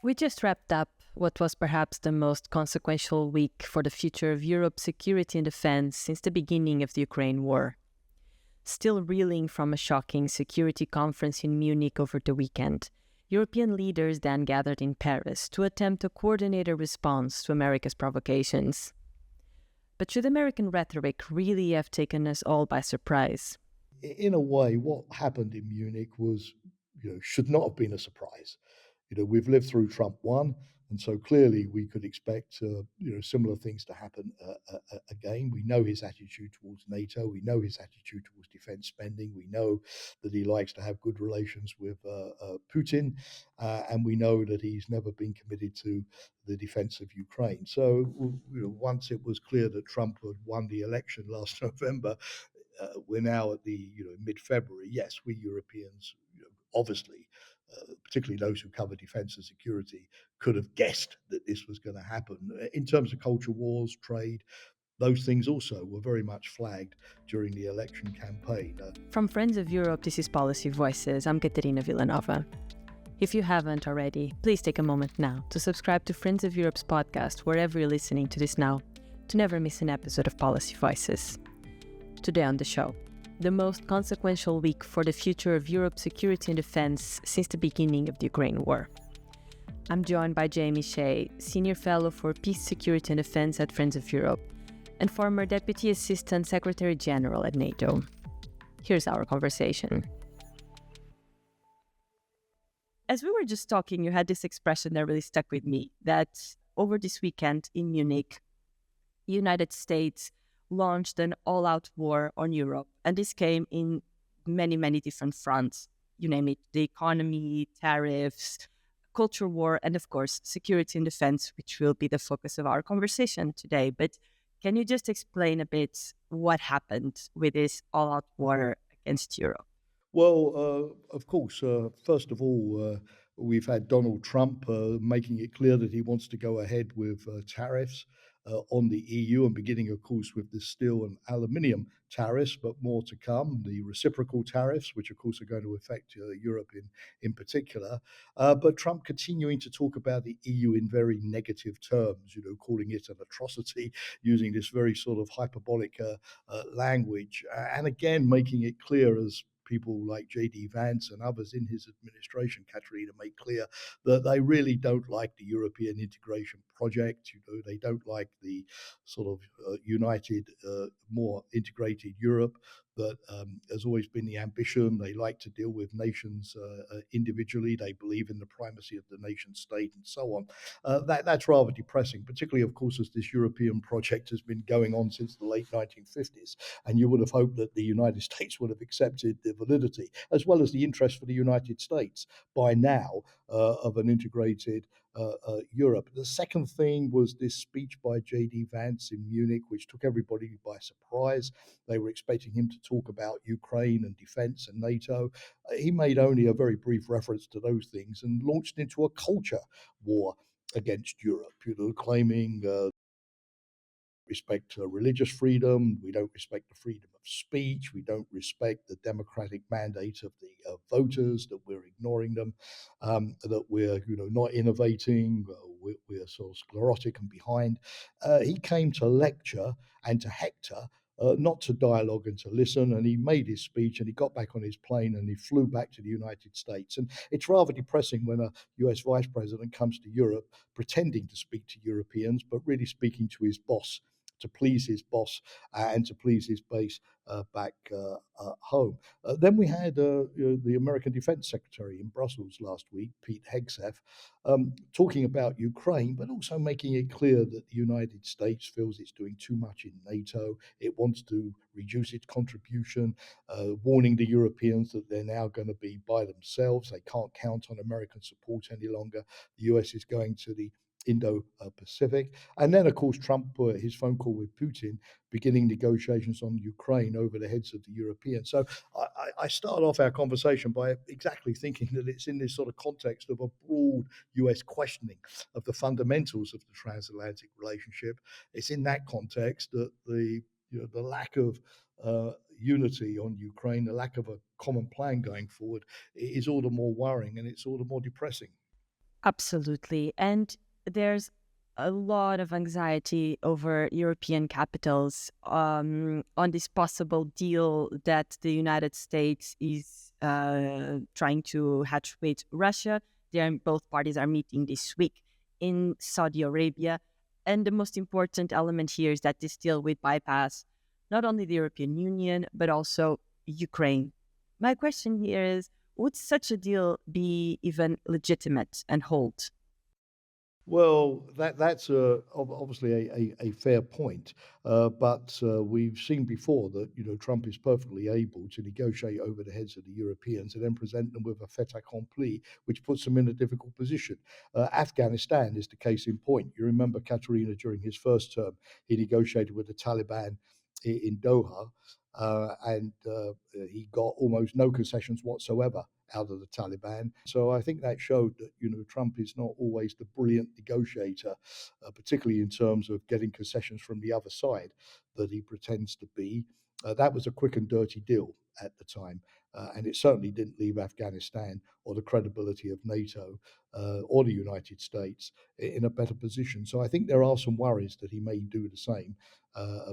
We just wrapped up what was perhaps the most consequential week for the future of Europe's security and defense since the beginning of the Ukraine war. Still reeling from a shocking security conference in Munich over the weekend, European leaders then gathered in Paris to attempt a coordinated response to America's provocations. But should American rhetoric really have taken us all by surprise? In a way, what happened in Munich was, should not have been a surprise. We've lived through Trump 1, and so clearly we could expect, similar things to happen again. We know his attitude towards NATO. We know his attitude towards defense spending. We know that he likes to have good relations with Putin, and we know that he's never been committed to the defense of Ukraine. So, once it was clear that Trump had won the election last November, we're now at the mid-February. Yes, we Europeans, obviously, particularly those who cover defence and security, could have guessed that this was going to happen. In terms of culture wars, trade, those things also were very much flagged during the election campaign. From Friends of Europe, this is Policy Voices. I'm Catarina Vila Nova. If you haven't already, please take a moment now to subscribe to Friends of Europe's podcast wherever you're listening to this now, to never miss an episode of Policy Voices. Today on the show, the most consequential week for the future of Europe's security and defense since the beginning of the Ukraine war. I'm joined by Jamie Shea, Senior Fellow for Peace, Security and Defense at Friends of Europe, and former Deputy Assistant Secretary General at NATO. Here's our conversation. As we were just talking, you had this expression that really stuck with me, that over this weekend in Munich, the United States launched an all-out war on Europe. And this came in many, many different fronts. You name it, the economy, tariffs, culture war, and of course, security and defense, which will be the focus of our conversation today. But can you just explain a bit what happened with this all-out war against Europe? Well, of course, first of all, we've had Donald Trump making it clear that he wants to go ahead with tariffs on the EU, and beginning, of course, with the steel and aluminium tariffs, but more to come, the reciprocal tariffs, which, of course, are going to affect Europe in particular. But Trump continuing to talk about the EU in very negative terms, calling it an atrocity, using this very sort of hyperbolic language, and again, making it clear, as people like J.D. Vance and others in his administration, Catarina, make clear that they really don't like the European integration project. They don't like the sort of united, more integrated Europe that has always been the ambition. They like to deal with nations individually. They believe in the primacy of the nation state and so on. That's rather depressing, particularly, of course, as this European project has been going on since the late 1950s. And you would have hoped that the United States would have accepted the validity, as well as the interest for the United States by now, of an integrated Europe. The second thing was this speech by J.D. Vance in Munich, which took everybody by surprise. They were expecting him to talk about Ukraine and defense and NATO. He made only a very brief reference to those things and launched into a culture war against Europe, claiming respect religious freedom. We don't respect the freedom of speech. We don't respect the democratic mandate of the voters. That we're ignoring them. That we're not innovating. We're sort of sclerotic and behind. He came to lecture and to hector. Not to dialogue and to listen, and he made his speech and he got back on his plane and he flew back to the United States. And it's rather depressing when a US vice president comes to Europe pretending to speak to Europeans, but really speaking to his boss, to please his boss and to please his base back home. Then we had the American Defense Secretary in Brussels last week, Pete Hegseth, talking about Ukraine, but also making it clear that the United States feels it's doing too much in NATO. It wants to reduce its contribution, warning the Europeans that they're now going to be by themselves. They can't count on American support any longer. The US is going to the Indo-Pacific. And then, of course, Trump, his phone call with Putin, beginning negotiations on Ukraine over the heads of the Europeans. So I start off our conversation by exactly thinking that it's in this sort of context of a broad US questioning of the fundamentals of the transatlantic relationship. It's in that context that the lack of unity on Ukraine, the lack of a common plan going forward is all the more worrying, and it's all the more depressing. Absolutely. And there's a lot of anxiety over European capitals on this possible deal that the United States is trying to hatch with Russia. Both parties are meeting this week in Saudi Arabia. And the most important element here is that this deal would bypass not only the European Union, but also Ukraine. My question here is, would such a deal be even legitimate and hold? Well, that's obviously a fair point, but we've seen before that Trump is perfectly able to negotiate over the heads of the Europeans and then present them with a fait accompli, which puts them in a difficult position. Afghanistan is the case in point. You remember Catarina during his first term, he negotiated with the Taliban in Doha, and he got almost no concessions whatsoever out of the Taliban. So I think that showed that Trump is not always the brilliant negotiator, particularly in terms of getting concessions from the other side that he pretends to be. That was a quick and dirty deal at the time, and it certainly didn't leave Afghanistan or the credibility of NATO or the United States in a better position. So I think there are some worries that he may do the same,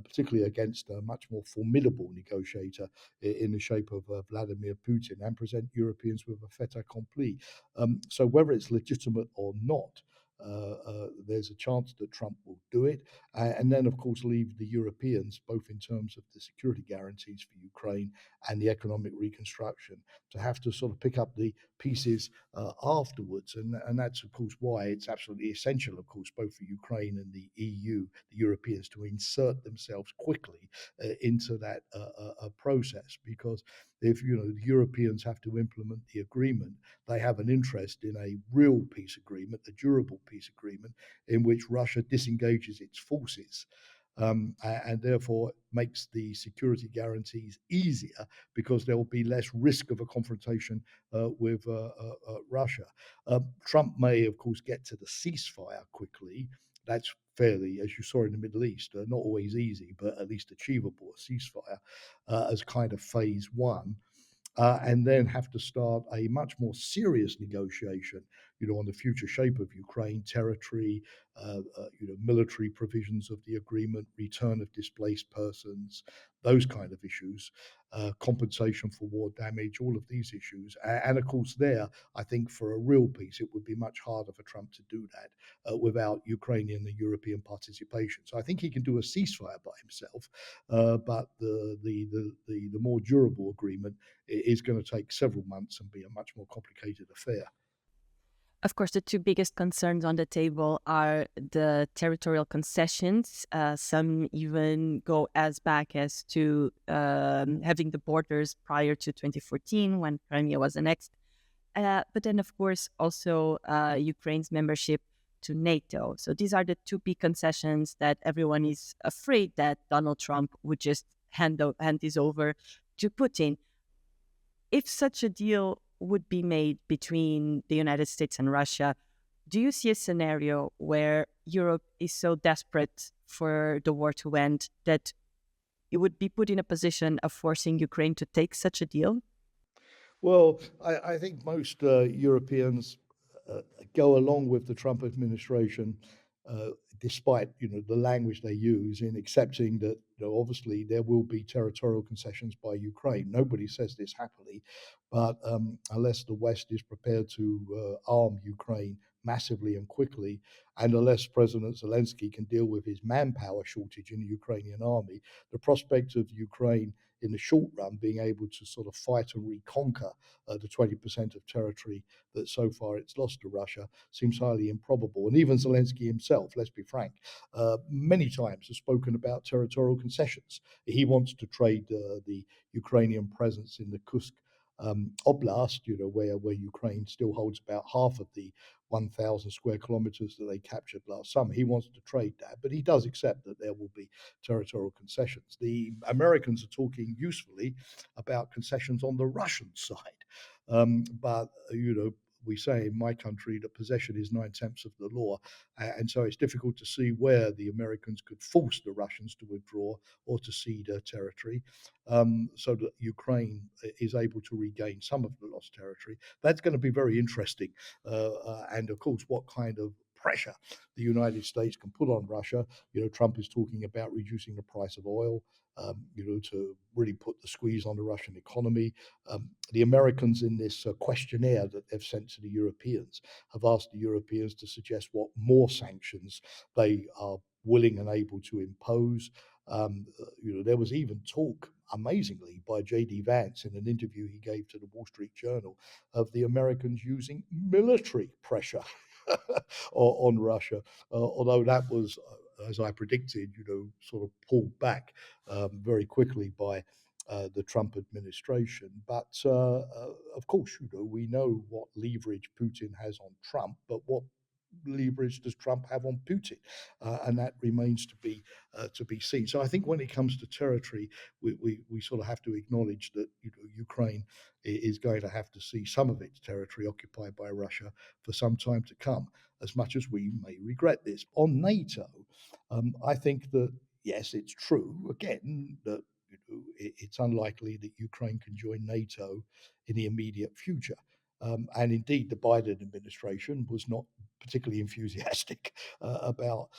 particularly against a much more formidable negotiator in the shape of Vladimir Putin, and present Europeans with a fait accompli. So whether it's legitimate or not, there's a chance that Trump will do it, and then, of course, leave the Europeans, both in terms of the security guarantees for Ukraine and the economic reconstruction, to have to sort of pick up the pieces afterwards. And that's, of course, why it's absolutely essential, of course, both for Ukraine and the EU, the Europeans, to insert themselves quickly into that process. Because if the Europeans have to implement the agreement, they have an interest in a real peace agreement, a durable peace agreement, in which Russia disengages its forces. And therefore makes the security guarantees easier because there will be less risk of a confrontation with Russia. Trump may, of course, get to the ceasefire quickly. That's fairly, as you saw in the Middle East, not always easy, but at least achievable, a ceasefire as kind of phase one, and then have to start a much more serious negotiation, on the future shape of Ukraine, territory, military provisions of the agreement, return of displaced persons, those kind of issues, compensation for war damage, all of these issues. And of course, there, I think for a real peace, it would be much harder for Trump to do that without Ukrainian and European participation. So I think he can do a ceasefire by himself, but the more durable agreement is going to take several months and be a much more complicated affair. Of course, the two biggest concerns on the table are the territorial concessions. Some even go as back as to having the borders prior to 2014 when Crimea was annexed. But then, of course, also Ukraine's membership to NATO. So these are the two big concessions that everyone is afraid that Donald Trump would just hand this over to Putin. If such a deal would be made between the United States and Russia, do you see a scenario where Europe is so desperate for the war to end that it would be put in a position of forcing Ukraine to take such a deal? Well, I think most Europeans go along with the Trump administration, despite the language they use in accepting that obviously there will be territorial concessions by Ukraine. Nobody says this happily, but unless the West is prepared to arm Ukraine massively and quickly, and unless President Zelensky can deal with his manpower shortage in the Ukrainian army, the prospect of Ukraine in the short run being able to sort of fight and reconquer the 20% of territory that so far it's lost to Russia seems highly improbable. And even Zelensky himself, let's be frank, many times has spoken about territorial concessions. He wants to trade the Ukrainian presence in the Kursk oblast, where Ukraine still holds about half of the 1,000 square kilometers that they captured last summer. He wants to trade that, but he does accept that there will be territorial concessions. The Americans are talking usefully about concessions on the Russian side, but we say in my country that possession is 9/10 of the law, and so it's difficult to see where the Americans could force the Russians to withdraw or to cede territory, so that Ukraine is able to regain some of the lost territory. That's going to be very interesting, and of course, what kind of pressure the United States can put on Russia. Trump is talking about reducing the price of oil, to really put the squeeze on the Russian economy. The Americans in this questionnaire that they've sent to the Europeans have asked the Europeans to suggest what more sanctions they are willing and able to impose. There was even talk, amazingly, by J.D. Vance in an interview he gave to the Wall Street Journal of the Americans using military pressure on Russia, although that was, as I predicted, sort of pulled back very quickly by the Trump administration. But of course, we know what leverage Putin has on Trump, but what leverage does Trump have on Putin? And that remains to be seen. So I think when it comes to territory, we sort of have to acknowledge that Ukraine is going to have to see some of its territory occupied by Russia for some time to come, as much as we may regret this. On NATO, I think that yes, it's true again that it's unlikely that Ukraine can join NATO in the immediate future. And indeed, the Biden administration was not particularly enthusiastic about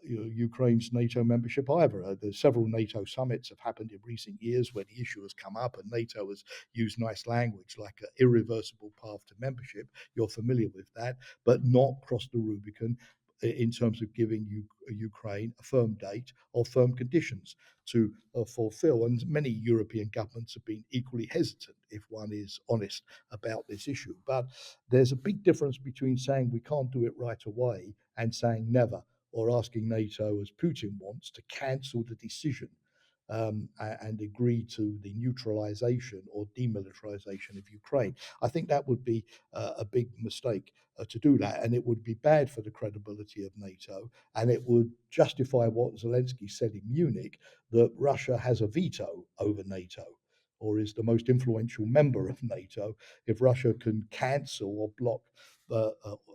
Ukraine's NATO membership either. There's several NATO summits have happened in recent years where the issue has come up, and NATO has used nice language like an irreversible path to membership. You're familiar with that, but not cross the Rubicon in terms of giving Ukraine a firm date or firm conditions to fulfill. And many European governments have been equally hesitant, if one is honest about this issue. But there's a big difference between saying we can't do it right away and saying never, or asking NATO, as Putin wants, to cancel the decision and agree to the neutralization or demilitarization of Ukraine. I think that would be a big mistake to do that, and it would be bad for the credibility of NATO, and it would justify what Zelensky said in Munich, that Russia has a veto over NATO, or is the most influential member of NATO. If Russia can cancel or block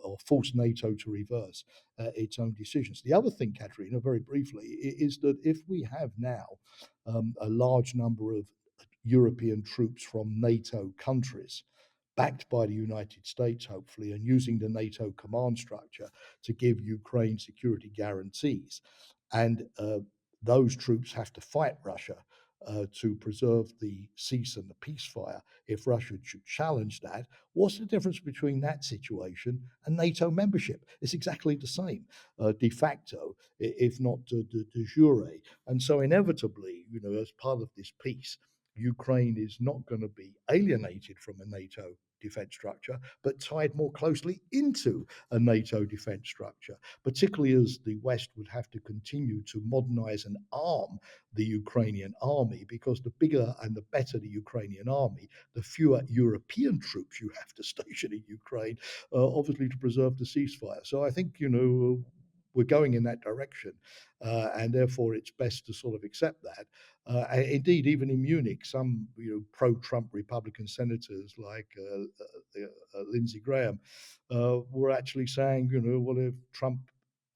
or force NATO to reverse its own decisions. The other thing, Catarina, very briefly, is that if we have now a large number of European troops from NATO countries, backed by the United States, hopefully, and using the NATO command structure to give Ukraine security guarantees. And those troops have to fight Russia to preserve the cease and the ceasefire. If Russia should challenge that, what's the difference between that situation and NATO membership? It's exactly the same, de facto, if not de jure. And so, inevitably, as part of this peace, Ukraine is not going to be alienated from a NATO defense structure, but tied more closely into a NATO defense structure, particularly as the West would have to continue to modernize and arm the Ukrainian army, because the bigger and the better the Ukrainian army, the fewer European troops you have to station in Ukraine, obviously to preserve the ceasefire. So I think, we're going in that direction, and therefore it's best to sort of accept that. Indeed, even in Munich, some pro-Trump Republican senators like Lindsey Graham were actually saying, well, if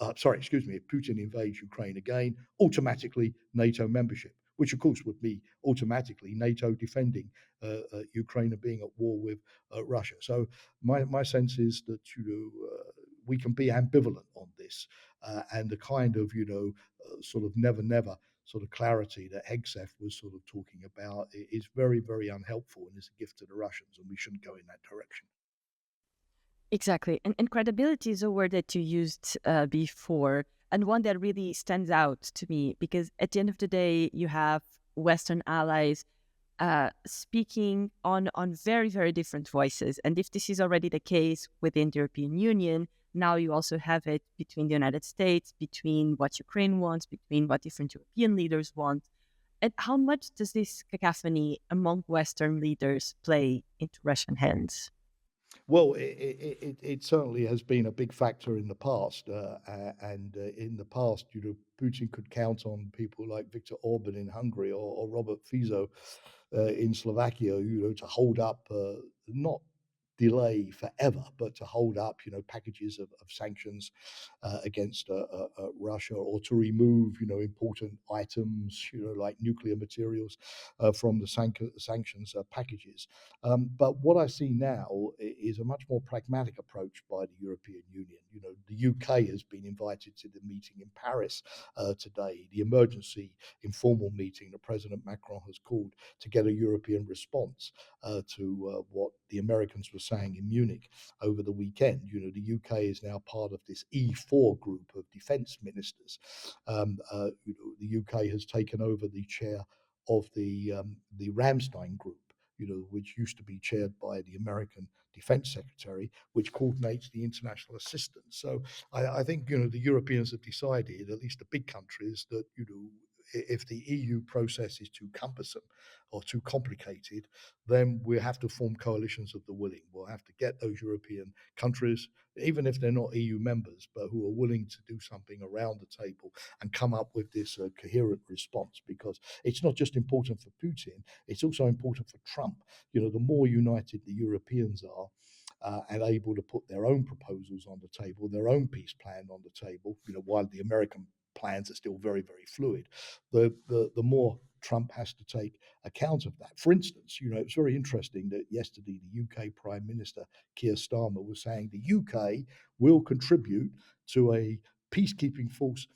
if Putin invades Ukraine again, automatically NATO membership, which of course would be automatically NATO defending Ukraine and being at war with Russia. So my sense is that we can be ambivalent on this, and the kind of sort of never sort of clarity that Hegseth was sort of talking about is very, very unhelpful and is a gift to the Russians, and we shouldn't go in that direction. Exactly. And credibility is a word that you used before, and one that really stands out to me, because at the end of the day, you have Western allies speaking on very, very different voices. And if this is already the case within the European Union, now you also have it between the United States, between what Ukraine wants, between what different European leaders want. And how much does this cacophony among Western leaders play into Russian hands? Well, it certainly has been a big factor in the past, and in the past, Putin could count on people like Viktor Orban in Hungary or Robert Fico in Slovakia, to hold up not delay forever, but to hold up, packages of sanctions against Russia, or to remove, important items, like nuclear materials from the sanctions packages. But what I see now is a much more pragmatic approach by the European Union. The UK has been invited to the meeting in Paris today, the emergency informal meeting that President Macron has called to get a European response to what the Americans were saying in Munich over the weekend. The UK is now part of this E4 group of defence ministers. The UK has taken over the chair of the Ramstein group, which used to be chaired by the American Defense Secretary, which coordinates the international assistance. So I think the Europeans have decided, at least the big countries, that if the EU process is too cumbersome or too complicated, then we have to form coalitions of the willing. We'll have to get those European countries, even if they're not EU members, but who are willing to do something around the table and come up with this coherent response, because it's not just important for Putin, it's also important for Trump. The more united the Europeans are, and able to put their own proposals on the table, their own peace plan on the table, while the American plans are still very, very fluid, the more Trump has to take account of that. For instance, it's very interesting that yesterday the UK Prime Minister Keir Starmer was saying the UK will contribute to a peacekeeping force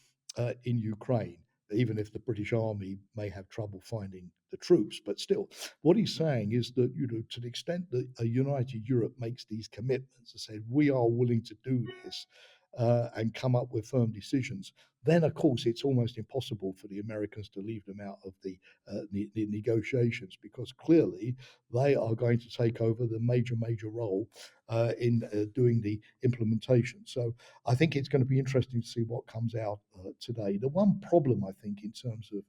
in Ukraine, even if the British Army may have trouble finding the troops. But still, what he's saying is that, to the extent that a united Europe makes these commitments and said, we are willing to do this and come up with firm decisions, then of course it's almost impossible for the Americans to leave them out of the negotiations, because clearly they are going to take over the major role in doing the implementation. So I think it's going to be interesting to see what comes out today. The one problem, I think, in terms of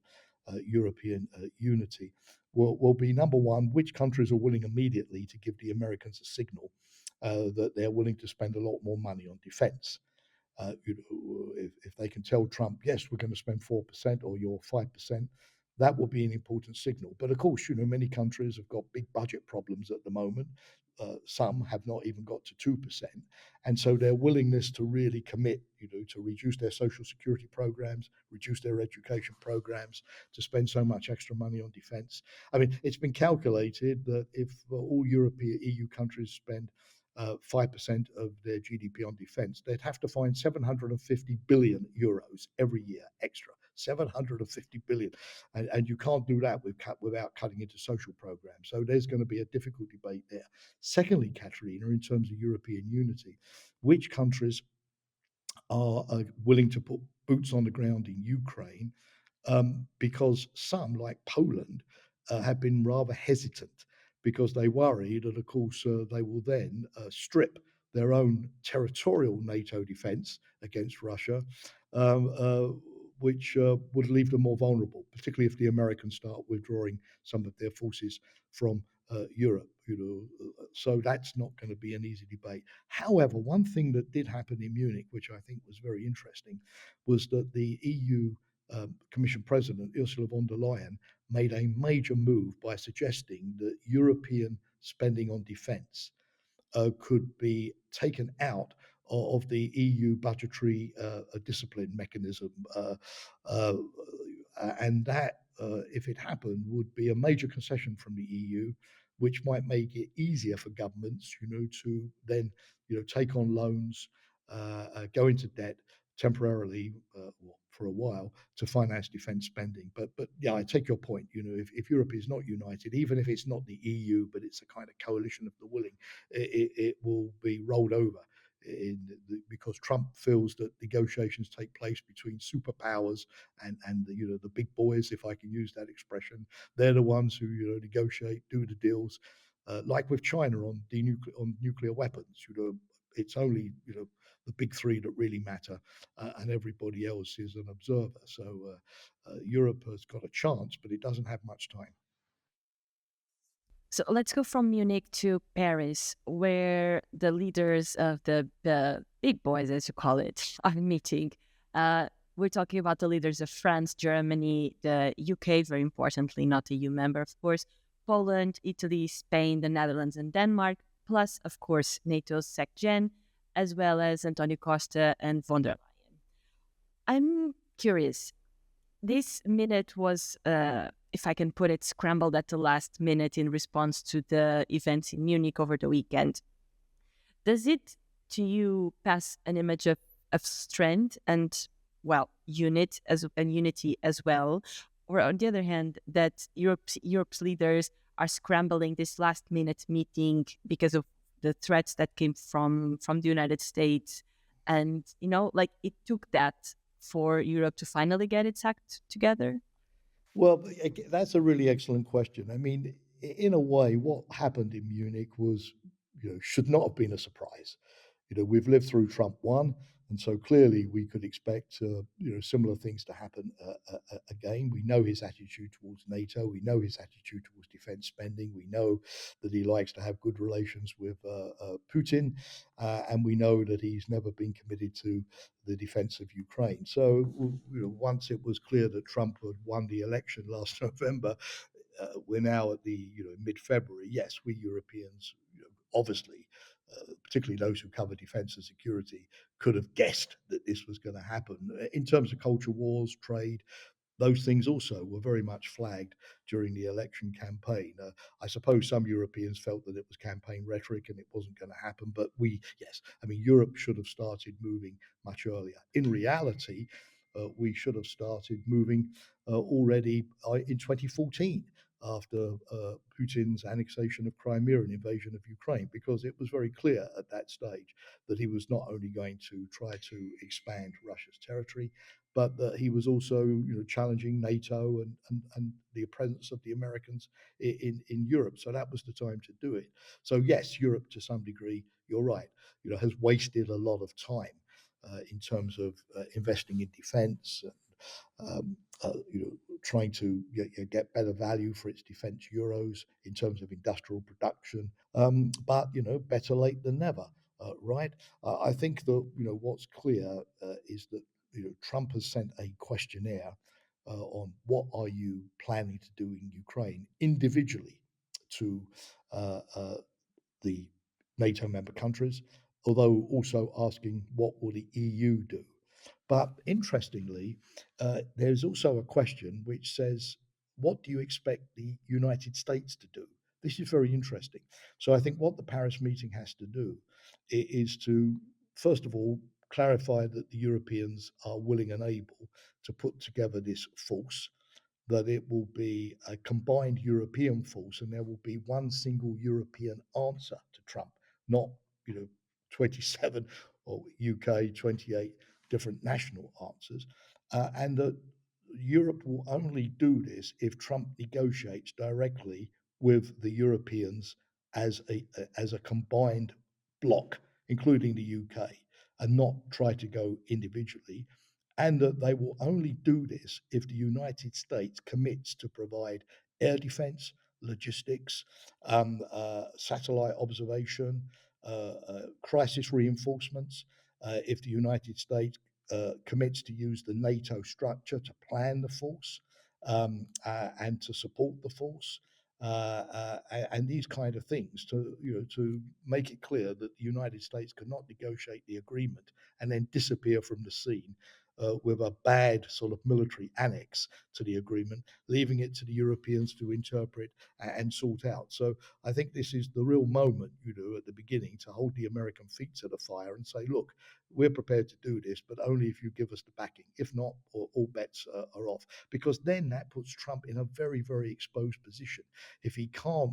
European unity will be, number one, which countries are willing immediately to give the Americans a signal that they're willing to spend a lot more money on defense. If they can tell Trump, yes, we're going to spend 4% or you're 5%, that will be an important signal. But of course, many countries have got big budget problems at the moment. Some have not even got to 2%. And so their willingness to really commit, to reduce their social security programs, reduce their education programs, to spend so much extra money on defense. I mean, it's been calculated that if all European EU countries spend 5% of their GDP on defense, they'd have to find 750 billion euros every year extra. 750 billion. And you can't do that without cutting into social programs. So there's going to be a difficult debate there. Secondly, Catarina, in terms of European unity, which countries are willing to put boots on the ground in Ukraine? Because some, like Poland, have been rather hesitant, because they worry that, of course, they will then strip their own territorial NATO defense against Russia, which would leave them more vulnerable, particularly if the Americans start withdrawing some of their forces from Europe. So that's not going to be an easy debate. However, one thing that did happen in Munich, which I think was very interesting, was that the EU Commission President Ursula von der Leyen made a major move by suggesting that European spending on defence could be taken out of the EU budgetary discipline mechanism, and that, if it happened, would be a major concession from the EU, which might make it easier for governments, to then, take on loans, go into debt temporarily, for a while, to finance defence spending. But yeah, I take your point. If Europe is not united, even if it's not the EU, but it's a kind of coalition of the willing, it will be rolled over. Because Trump feels that negotiations take place between superpowers and the big boys, if I can use that expression. They're the ones who negotiate, do the deals, like with China on nuclear weapons. It's only the big three that really matter, and everybody else is an observer. So Europe has got a chance, but it doesn't have much time. So let's go from Munich to Paris, where the leaders of the big boys, as you call it, are meeting. We're talking about the leaders of France, Germany, the UK, very importantly, not a EU member, of course, Poland, Italy, Spain, the Netherlands, and Denmark, plus, of course, NATO's SecGen, as well as Antonio Costa and von der Leyen. I'm curious. This minute was, if I can put it, scrambled at the last minute in response to the events in Munich over the weekend. Does it, to you, pass an image of strength and, well, unity as well? Or on the other hand, that Europe's leaders are scrambling this last minute meeting because of the threats that came from the United States, and like it took that for Europe to finally get its act together? Well, that's a really excellent question. I mean, in a way, what happened in Munich was, should not have been a surprise. We've lived through Trump 1, and so clearly we could expect, similar things to happen again. We know his attitude towards NATO. We know his attitude towards defense spending. We know that he likes to have good relations with Putin, and we know that he's never been committed to the defense of Ukraine. So, once it was clear that Trump had won the election last November, we're now at the mid-February. Yes, we Europeans, obviously, particularly those who cover defence and security, could have guessed that this was going to happen. In terms of culture wars, trade, those things also were very much flagged during the election campaign. I suppose some Europeans felt that it was campaign rhetoric and it wasn't going to happen. But yes, I mean, Europe should have started moving much earlier. In reality, we should have started moving already in 2014 after Putin's annexation of Crimea and invasion of Ukraine, because it was very clear at that stage that he was not only going to try to expand Russia's territory, but that he was also, challenging NATO and the presence of the Americans in Europe. So that was the time to do it. So yes, Europe to some degree, you're right, has wasted a lot of time in terms of investing in defence and trying to get better value for its defence euros in terms of industrial production. But better late than never, right? I think that what's clear is that Trump has sent a questionnaire on what are you planning to do in Ukraine individually to uh, uh, the NATO member countries, although also asking what will the EU do. But interestingly, there's also a question which says, what do you expect the United States to do? This is very interesting. So I think what the Paris meeting has to do is to, first of all, clarify that the Europeans are willing and able to put together this force, that it will be a combined European force and there will be one single European answer to Trump, not 27 or UK 28 different national answers, and that Europe will only do this if Trump negotiates directly with the Europeans as a combined bloc, including the UK, and not try to go individually, and that they will only do this if the United States commits to provide air defense, logistics, satellite observation, crisis reinforcements, if the United States commits to use the NATO structure to plan the force and to support the force. And these kind of things to make it clear that the United States cannot negotiate the agreement and then disappear from the scene with a bad sort of military annex to the agreement, leaving it to the Europeans to interpret and sort out. So I think this is the real moment, at the beginning to hold the American feet to the fire and say, look, we're prepared to do this, but only if you give us the backing. If not, all bets are off. Because then that puts Trump in a very, very exposed position. If he can't,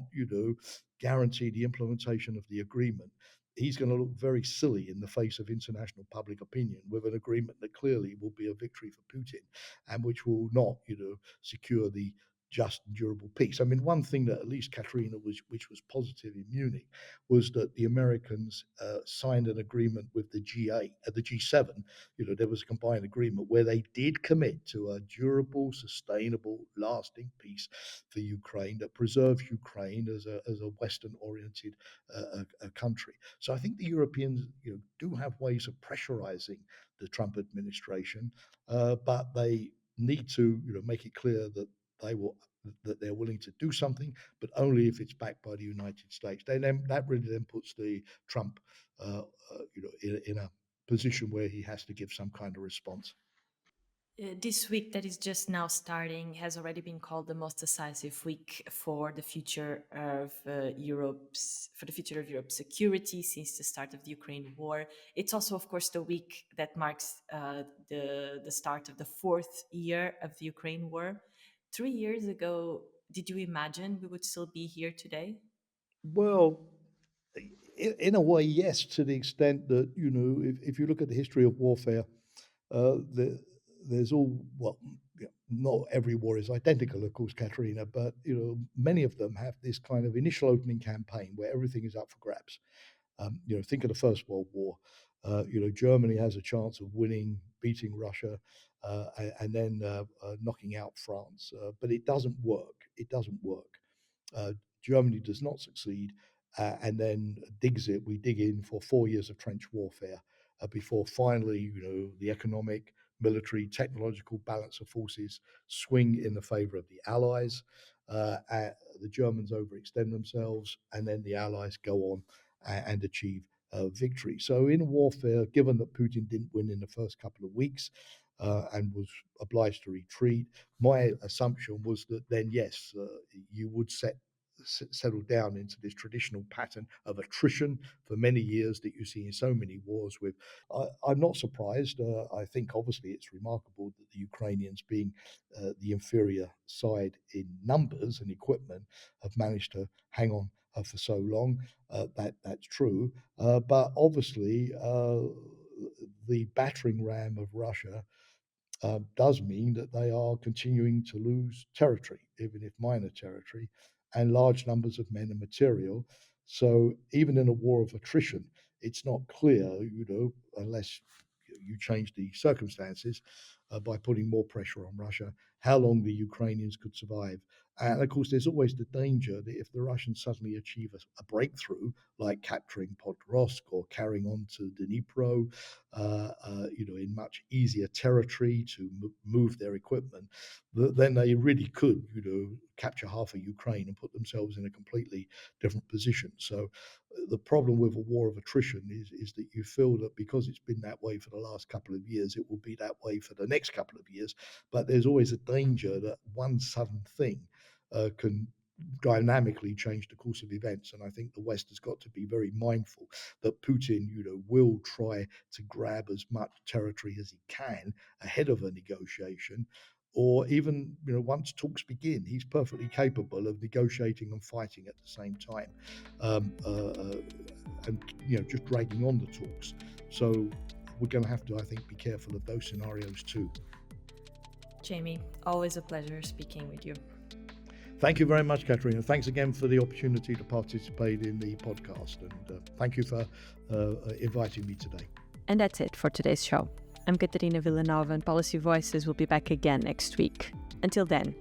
guarantee the implementation of the agreement, he's going to look very silly in the face of international public opinion with an agreement that clearly will be a victory for Putin and which will not, secure the just and durable peace. I mean, one thing that at least Catarina which was positive in Munich, was that the Americans signed an agreement with the G8, the G7. There was a combined agreement where they did commit to a durable, sustainable, lasting peace for Ukraine that preserves Ukraine as a Western-oriented country. So I think the Europeans, do have ways of pressurizing the Trump administration, but they need to, make it clear that they will that they're willing to do something, but only if it's backed by the United States. That really then puts the Trump, in a position where he has to give some kind of response. This week that is just now starting has already been called the most decisive week for the future of Europe's security since the start of the Ukraine war. It's also, of course, the week that marks the start of the 4th year of the Ukraine war. 3 years ago, did you imagine we would still be here today? Well, in a way, yes, to the extent that, if you look at the history of warfare, there's not every war is identical, of course, Catarina, but many of them have this kind of initial opening campaign where everything is up for grabs. Think of the First World War. Germany has a chance of winning, beating Russia, and then knocking out France, but it doesn't work. It doesn't work. Germany does not succeed, and then we dig in for 4 years of trench warfare before finally, the economic, military, technological balance of forces swing in the favor of the Allies. The Germans overextend themselves, and then the Allies go on and achieve victory. So in warfare, given that Putin didn't win in the first couple of weeks and was obliged to retreat, my assumption was that then, yes, you would settle down into this traditional pattern of attrition for many years that you see in so many wars. I'm not surprised. I think obviously it's remarkable that the Ukrainians, being the inferior side in numbers and equipment, have managed to hang on for so long. That's true. But obviously, the battering ram of Russia does mean that they are continuing to lose territory, even if minor territory, and large numbers of men and material. So even in a war of attrition, it's not clear, unless you change the circumstances by putting more pressure on Russia, how long the Ukrainians could survive. And of course, there's always the danger that if the Russians suddenly achieve a breakthrough, like capturing Podrosk or carrying on to Dnipro, in much easier territory to move their equipment, then they really could, capture half of Ukraine and put themselves in a completely different position. So the problem with a war of attrition is that you feel that because it's been that way for the last couple of years, it will be that way for the next couple of years. But there's always a danger that one sudden thing can dynamically change the course of events. And I think the West has got to be very mindful that Putin, will try to grab as much territory as he can ahead of a negotiation. Or even, once talks begin, he's perfectly capable of negotiating and fighting at the same time, and just dragging on the talks. So we're going to have to, I think, be careful of those scenarios too. Jamie, always a pleasure speaking with you. Thank you very much, Catarina. Thanks again for the opportunity to participate in the podcast, and thank you for inviting me today. And that's it for today's show. I'm Catarina Vila Nova, and Policy Voices will be back again next week. Until then,